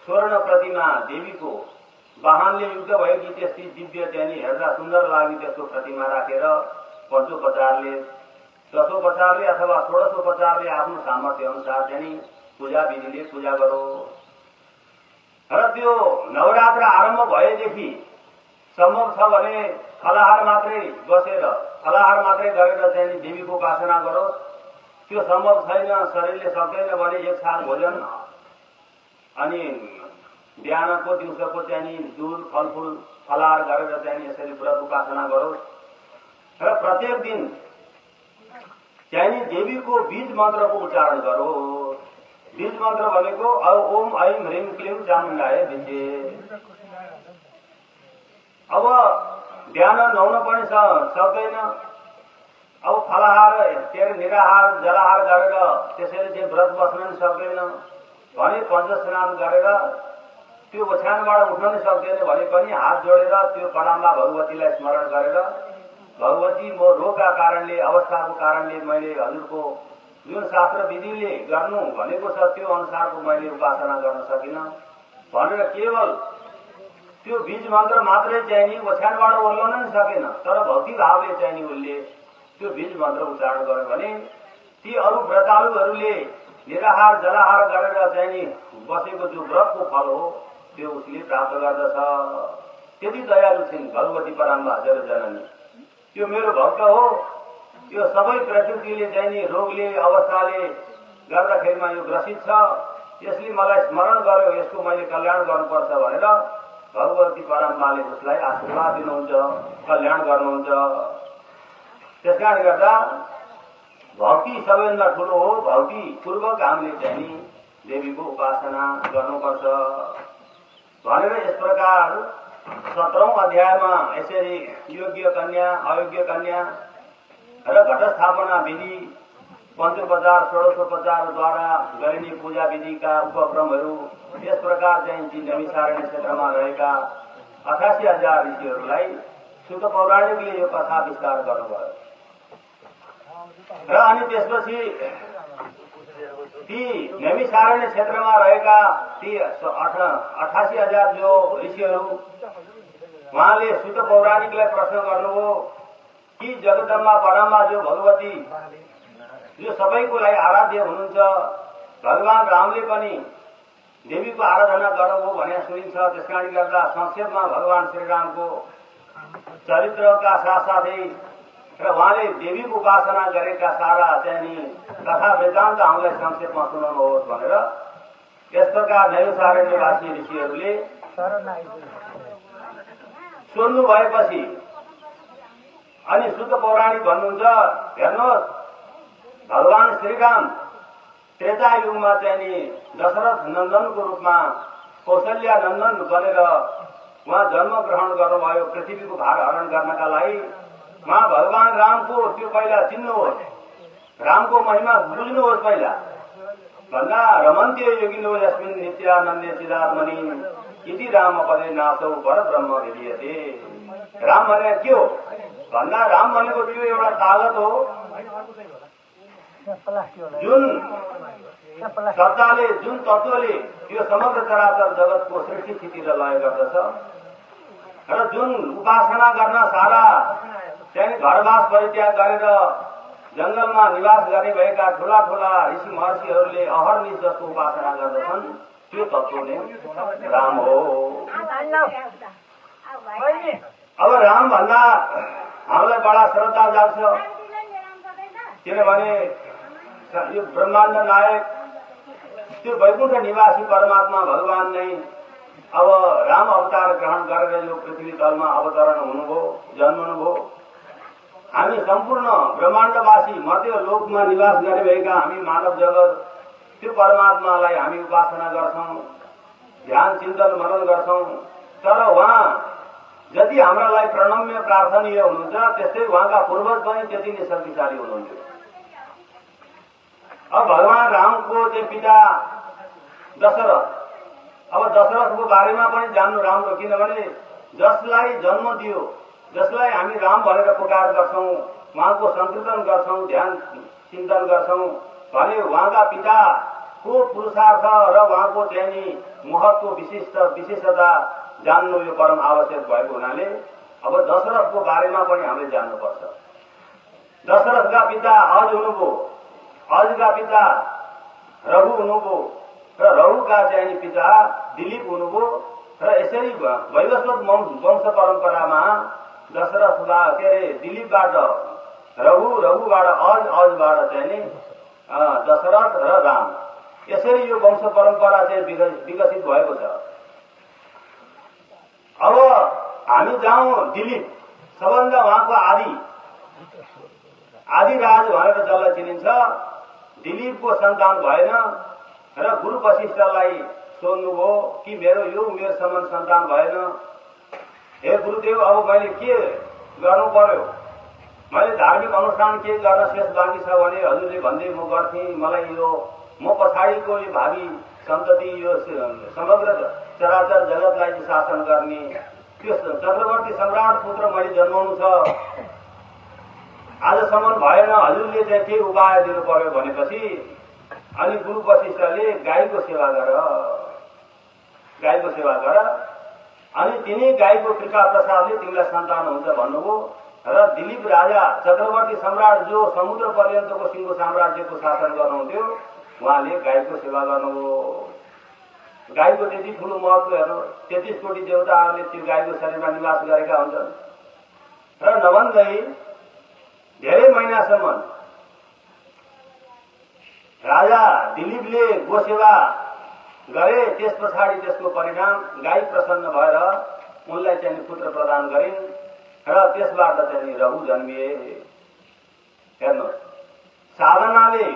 स्वर्ण प्रतिमा देवीको वाहनले युक्त भएकी त्यस्ती दिव्य चाहिँ नि हेर्दा सुन्दर लाग्ने त्यसको प्रतिमा राखेर पञ्चोपचारले दशोपचारले अथवा षोडशोपचारले आफ्नो सामर्थ्य अनुसार चाहिँ नि पूजा विधिले पूजा गरो। र त्यो नवरात्र आरम्भ भएदेखि सम्भव छ भने फलाहार मात्रै बसेर फलाहार मात्रै गरेर चाहिँ नि देवीको उपासना गरोस्। त्यो सम्भव छैन, शरीरले सक्दैन भने एक छाक भोजन अनि बिहानको दिउँसोको चाहिँ नि दूध फलफूल फलाहार गरेर चाहिँ नि यसरी व्रत उपासना गरोस्। र प्रत्येक दिन चाहिँ नि देवीको बीज मन्त्रको उच्चारण गरोस्। बीज मन्त्र भनेको ओम ऐं ह्रीं क्लीं चामुण्डाय विद्ये। अब बिहान नुहाउन पनि सक्दैन, अब फलाहार के अरे निराहार जलाहार गरेर त्यसरी चाहिँ व्रत बस्न पनि सक्दैन भने पञ्चस्नान गरेर त्यो ओछ्यानबाट उठ्न नै सक्दैन भने पनि हात जोडेर त्यो पराम्बा भगवतीलाई स्मरण गरेर भगवती म रोगका कारणले अवस्थाको कारणले मैले हजुरको जुन शास्त्र विधिले गर्नु भनेको छ त्यो अनुसारको मैले उपासना गर्न सकिनँ भनेर केवल त्यो बीज मन्त्र मात्रै चाहिँ नि ओछ्यानबाट ओर्लन नै सकेन, तर भक्ति भावले चाहिँ नि उसले त्यो बीज मन्त्र उच्चारण गर्यो भने ती अरू व्रतालुहरूले निराहार जलाहार गरेर चाहिँ नि बसेको जो व्रतको फल हो त्यो उसले प्राप्त गर्दछ। त्यति दयालु छिन् भगवती पराम्बा जगज्जननी। त्यो मेरो भक्त हो, यो सबै प्रकृतिले चाहिँ नि रोगले अवस्थाले गर्दाखेरिमा यो ग्रसित छ, यसले मलाई स्मरण गर्यो, यसको मैले कल्याण गर्नुपर्छ भनेर भगवती पराम्बाले उसलाई आशीर्वाद दिनुहुन्छ, कल्याण गर्नुहुन्छ। त्यसकारण गर्दा भक्ति सबैभन्दा ठुलो हो। भक्ति पूर्वक हामीले चाहिँ नि देवीको उपासना गर्नुपर्छ भनेर यस प्रकार 17औं अध्यायमा यसरी योग्य कन्या अयोग्य कन्या र घटस्थापना विधि पञ्चोपचार षोडशोपचारद्वारा गरिने पूजा विधिका उपक्रमहरू यस प्रकार चाहिँ नैमिषारण्य क्षेत्रमा रहेका 88,000 ऋषिहरूलाई सुत पौराणिकले यो कथा विस्तार गर्नुभयो। र अनि त्यसपछि ती नैमिषारण्य क्षेत्रमा रहेका ती 88,000 जो ऋषिहरू उहाँले सुत पौराणिकलाई प्रश्न गर्नुभयो कि जगदम्बा पराम्बा जो भगवती जो सबैको लागि आराध्य हुनुहुन्छ, भगवान रामले पनि देवीको आराधना गर्नुभयो भने सुनिन्छ। त्यसकारण गर्दा संक्षेपमा भगवान श्रीरामको चरित्रका साथसाथै र उहाँले देवीको उपासना गरेका सारा चाहिँ नि कथा वृत्तान्त हामीलाई संक्षेपमा सुनाउनुहोस् भनेर यस प्रकार नैमिषारण्यवासी ऋषिहरूले सोध्नु भएपछि अनि सुत पौराणिक भन्नुहुन्छ, हेर्नुहोस् भगवान श्रीराम त्रेता युगमा चाहिँ नि दशरथ नन्दनको रूपमा कौशल्या नन्दन बनेर उहाँ जन्म ग्रहण गर्नुभयो पृथ्वीको भार हरण गर्नका लागि। उहाँ भगवान रामको त्यो पहिला चिन्नुहोस्, रामको महिमा बुझ्नुहोस्। पहिला भन्दा रमन्त्य योगिनो यस्मिन् नित्यानन्दे चिदात्मनि इति राम पदे नासौ परब्रह्म विधीयते। राम भने के हो भन्दा राम भनेको त्यो एउटा तागत हो जुन सत्ताले जुन तत्त्वले यो समग्र चराचर जगतको सृष्टि स्थिति र लय गर्दछ र जुन उपासना गर्न सारा चाहिँ घरवास परित्याग गरेर जंगलमा निवास गर्ने भएका ठूला ठूला ऋषि महर्षिहरूले अहर्निश जस्तो उपासना गर्दछन्, त्यो तत्त्व नै राम हो। अब राम भन्दा हामीलाई बडा श्रद्धा जाग्छ, किनभने यो ब्रह्माण्ड नायक त्यो वैकुण्ठ निवासी परमात्मा भगवान नै अब राम अवतार ग्रहण गरेर यो पृथ्वी तलमा अवतरण हुनुभयो, जन्मनुभयो। हामी सम्पूर्ण ब्रह्माण्डवासी मध्य लोकमा निवास गरे भएका हामी मानव जगत त्यो परमात्मालाई हामी उपासना गर्छौं, ध्यान चिन्तन मनन गर्छौं। तर उहाँ जति हाम्रा लागि प्रणम्य प्रार्थनीय हुनुहुन्छ त्यस्तै उहाँका पूर्वज पनि त्यति नै शक्तिशाली हुनुहुन्थ्यो। अब भगवान रामको चाहिँ पिता दशरथ, अब दशरथको बारेमा पनि जान्नु राम्रो, किनभने जसलाई जन्म दियो, जसलाई हामी राम भनेर पुकार गर्छौं, उहाँको संकीर्तन गर्छौं, ध्यान चिन्तन गर्छौं भने उहाँका पिताको पुरुषार्थ र उहाँको चाहिँ महत्व विशेषता जान्नु यो परम आवश्यक भएको हुनाले अब दशरथको बारेमा पनि हामीले जान्नुपर्छ। दशरथका पिता अज हुनुभयो, अजका पिता रघु हुनुभयो र रघुका चाहिँ पिता दिलीप हुनुभयो र यसरी वैवस्वत वंश परम्परामा दशरथबाट के अरे दिलीपबाट रघु, रघुबाट अज, अजबाट चाहिँ नि दशरथ र राम, यसरी यो वंश परम्परा चाहिँ विकसित भएको छ। अब हामी जाउँ दिलीप, सबभन्दा उहाँको आदि राज भनेर जसलाई चिनिन्छ। दिलीपको सन्तान भएन र गुरु वशिष्ठलाई सोध्नुभयो कि मेरो यो उमेरसम्म सन्तान भएन, हे गुरुदेव अब मैले के गर्नु पर्यो, मैले धार्मिक अनुष्ठान के गर्न शेष बाँकी छ भने हजुरले भन्दै म गर्थेँ, मलाई यो म पछाडिको यो भावी सन्तति यो समग्र चराचर जगतलाई शासन गर्ने त्यो चक्रवर्ती सम्राट पुत्र मैले जन्माउनु छ, आजसम्म भएन, हजुरले चाहिँ के उपाय दिनु पर्यो भनेपछि अनि गुरु वशिष्ठले गाईको सेवा गर अनि तिनी गाईको कृपा प्रसादले तिमीलाई सन्तान हुन्छ भन्नुभयो र दिलीप राजा चक्रवर्ती सम्राट जो समुद्र पर्यन्तको सिंह साम्राज्यको शासन गर्नुहुन्थ्यो उहाँले गाईको सेवा गर्नुभयो। गाईको त्यति ठुलो महत्व हेर्नु, 33 कोटी देवताहरूले त्यो गाईको शरीरमा निवास गरेका हुन्छन् र नभन्दै धेरै महिनासम्म राजा दिलीपले गोसेवा गरे। त्यस पछाडि त्यसको परिणाम गाई प्रसन्न भएर उनलाई चाहिँ पुत्र प्रदान गरिन् र त्यसबाट चाहिँ रघु जन्मिए। हेर्नु, साधनाले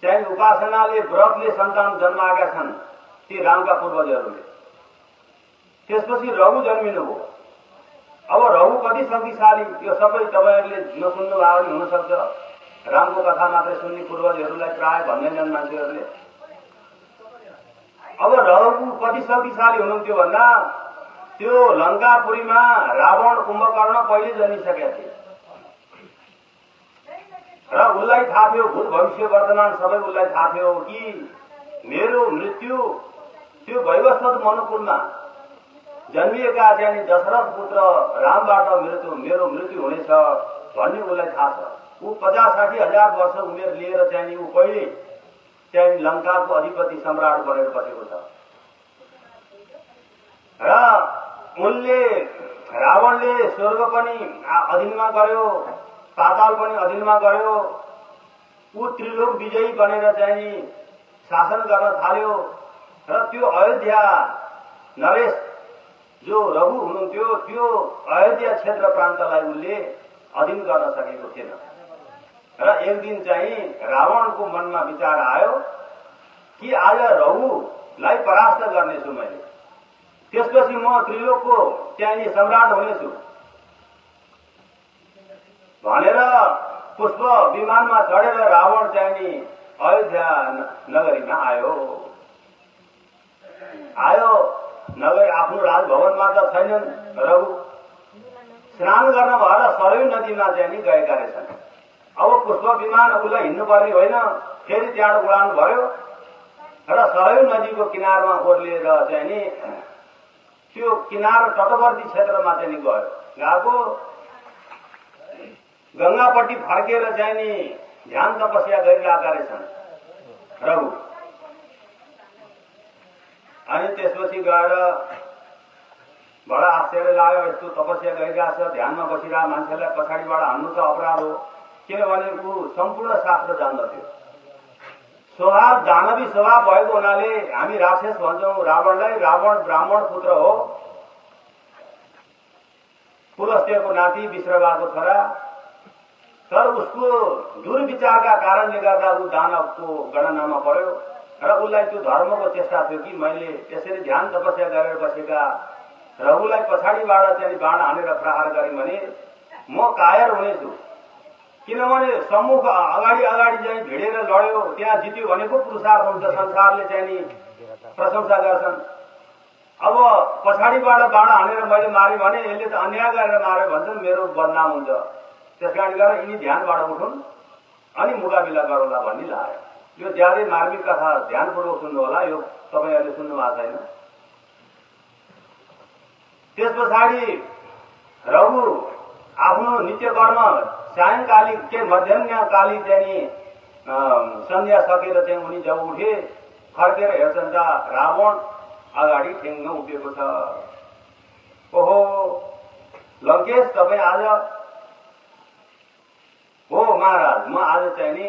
चाहिँ उपासनाले व्रतले सन्तान जन्माएका छन् ती रामका पूर्वजहरूले। त्यसपछि रघु जन्मिनुभयो। अब रघु कति शक्तिशाली यो सबै तपाईहरुले नसुन्नु भयो भने हुन सक्छ। रामको कथा मात्रै सुन्ने पूर्वजहरूलाई प्राय भन्दैनन् मान्छेहरूले। अब रघु कति शक्तिशाली हुनुहुन्थ्यो भन्दा त्यो लङ्कापुरीमा रावण कुम्भकर्ण पहिले जन्मिसकेका थिए र उसलाई थाहा थियो, भूत भविष्य वर्तमान सबै उसलाई थाहा थियो कि मेरो मृत्यु त्यो वैवस्वत मनुकुलमा जन्मिएका चाहिँ दशरथ पुत्र रामबाट मेरो मृत्यु हुनेछ भन्ने उसलाई थाहा छ। ऊ 50-60 हजार वर्ष उमेर लिएर चाहिँ ऊ पहिले चाहिँ लङ्काको अधिपति सम्राट बनेर बसेको छ र उनले रावणले स्वर्ग पनि अधीनमा गर्यो, पाताल पनि अधीनमा गर्यो। ऊ त्रिलोक विजयी बनेर चाहिँ शासन गर्न थाल्यो र त्यो अयोध्या नरेश जो रघु हुनुहुन्थ्यो त्यो अयोध्या क्षेत्र प्रान्तलाई उनले अधीन गर्न सकेको थिएन र एक दिन चाहिँ रावणको मनमा विचार आयो कि आज रघुलाई परास्त गर्नेछु मैले, त्यसपछि म त्रिलोकको चाहिँ सम्राट हुनेछु भनेर पुष्प विमानमा चढेर रावण चाहिँ अयोध्या नगरीमा आयो। नगरी आफ्नो राजभवनमा त छैनन्। रघु स्नान गर्न भएर सरयू नदीमा चाहिँ गएका रहेछन्। अब पुष्प विमान उसलाई हिँड्नुपर्ने होइन, फेरि त्यहाँ उडान भयो र सरयू नदीको किनारमा ओर्लिएर चाहिँ नि त्यो किनार तटवर्ती क्षेत्रमा चाहिँ गएको गंगापट्टि फर्केर चाहिँ नि ध्यान तपस्या गरिरहेका रहेछन् रघु। अनि त्यसपछि गएर बडा आश्चर्य लाग्यो, यस्तो तपस्या गरिरहेको छ, ध्यानमा बसिरहेको मान्छेलाई पछाडिबाट हान्नु त अपराध हो, किनभने ऊ सम्पूर्ण शास्त्र जान्दथ्यो। स्वभाव दानवी स्वभाव भएको हुनाले हामी राक्षस भन्छौं रावणलाई। रावण ब्राह्मण पुत्र हो, पुलस्त्यको नाति, विश्रवाको छोरा, तर उसको दुर्विचारका कारणले गर्दा ऊ दानवको गणनामा पर्यो र उसलाई त्यो धर्मको चेष्टा थियो कि मैले यसरी ध्यान तपस्या गरेर बसेका रघुलाई पछाडिबाट चाहिँ बाण हानेर प्रहार गरेँ भने म कायर हुनेछु, किनभने सम्मुख अगाडि चाहिँ भिडेर लड्यो, त्यहाँ जित्यो भनेको पुरुषार्थ हुन्छ, संसारले चाहिँ प्रशंसा गर्छन्। अब पछाडिबाट बाण हानेर मैले मारे भने यसले त अन्याय गरेर मार्यो भन्छन्, मेरो बदनाम हुन्छ। त्यसकारण गरेर यिनी ध्यानबाट उठुन् अनि मुकाबिला गरौँला भन्ने लाग्यो। यो ज्यादै मार्मिक कथा ध्यानपूर्वक सुन्नु होला, यो तपाईहरुले सुन्नु भएको छैन। त्यस पछाडि रघु आफ्नो नित्य कर्म सायंकाली के मध्याह्नकाली चाहिँ सन्ध्या सकेर चाहिँ उनी जब उठे, फर्केर हेर्छन् त रावण अगाडि ठेङ्ग उभिएको छ। ओहो लङ्केश, तपाई आज हो महाराज, म आज चाहिँ नि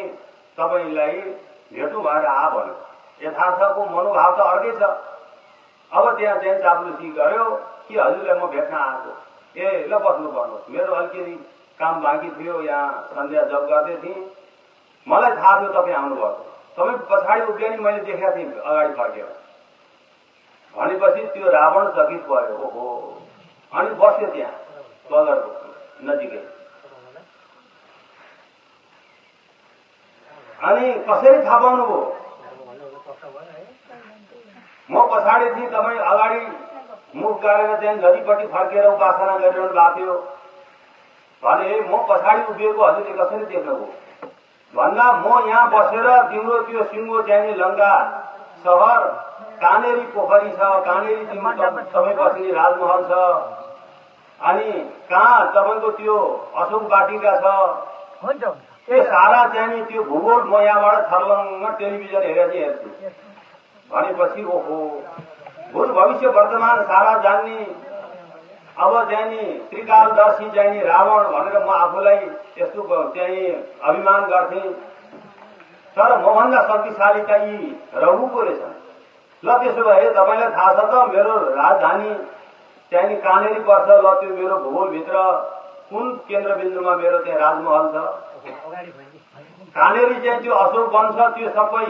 तपाईलाई भेटु भएर आ भन्यो। यथार्थको मनोभाव त अर्कै छ। अब त्यहाँ चाहिँ चाप्लुसी गर्यो कि हजुरलाई म भेट्न आएको, ए ल बस्नु पर्नुहोस्, मेरो अलिकति काम बाँकी थियो, यहाँ सन्ध्या जप गर्दै थिएँ, मलाई थाहा थियो तपाईँ आउनुभएको, तपाईँ पछाडि उभिएर मैले देखेको थिएँ अगाडि फर्केर भनेपछि त्यो रावण चकित भयो। ओहो, अनि बस्यो त्यहाँ बगरको नजिकै। अनि कसरी थाहा पाउनुभयो? म पछाडि थिएँ, तपाईँ अगाडि मुख गरेर चाहिँ नदीपट्टि फर्केर उपासना गरिरहनु भएको थियो भने म पछाडि उभिएको हजुरले कसरी देख्नुभयो भन्दा म यहाँ बसेर तिम्रो त्यो सिङ्गो चाहिँ लङ्का सहर कानेरी पोखरी छ, कानेरी तपाईँ बस्ने राजमहल छ, अनि कहाँ तपाईँको त्यो अशोक वाटिका छ, त्यो सारा चाहिँ त्यो भूगोल म यहाँबाट छर्लङ्ग टेलिभिजन हेरेर हेर्छु भनेपछि ओहो, भूत भविष्य वर्तमान सारा जान्ने अब चाहिँ त्रिकालदर्शी चाहिँ रावण भनेर म आफूलाई यस्तो चाहिँ अभिमान गर्थे। तर मभन्दा शक्तिशाली त यी रघुको रहेछन्। ल त्यसो भए तपाईँलाई थाहा छ त मेरो राजधानी चाहिँ कानेरी पर्छ, ल त्यो मेरो भूगोलभित्र कुन केन्द्रबिन्दुमा मेरो त्यहाँ राजमहल छ, कानेरी चाहिँ त्यो अशोक वन छ, त्यो सबै